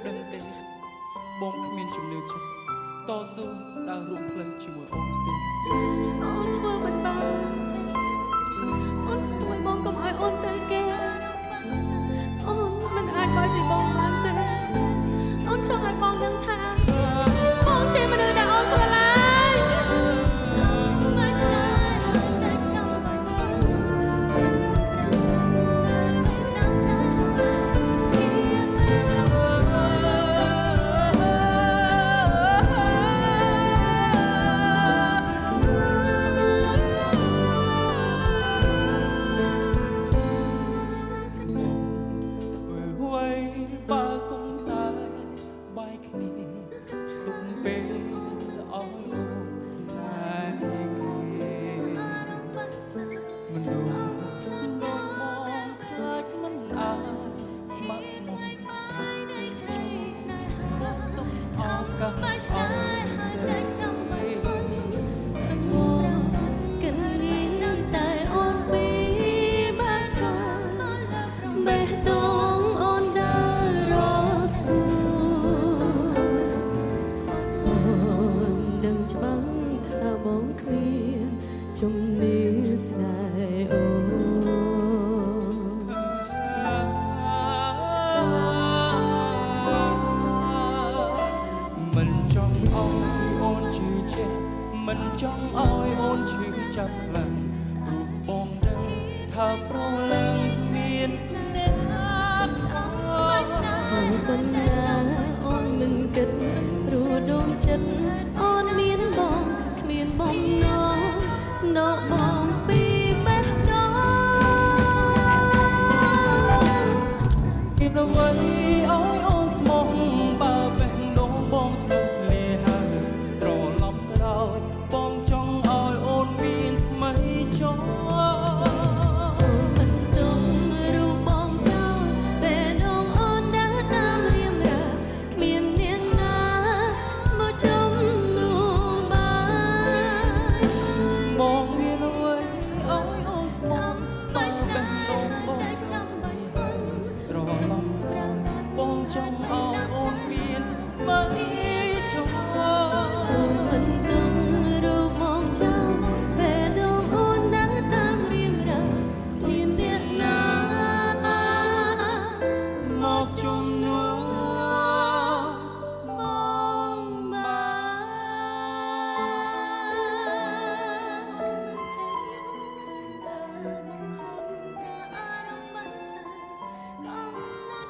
ដឹងទេបងគ្មានជំនឿចិត្តតស៊ូដើររួមផ្លូវជាមួយអូនទេអូនធ្វើមិនបានចាអូនស្រួយបងកុំឲ្យអូនទៅគេអូនមិនអាចបើពីបងបានទេអូនចង់ឲ្យបងដឹងថាបងជាមនុស្សដែលអូនស្រឡាញ់ជំនឿស្នេហ៍អូមិនចង់ឲ្យអូនឈឺចេះមិនចង់ឲ្យអូនឈឺចាប់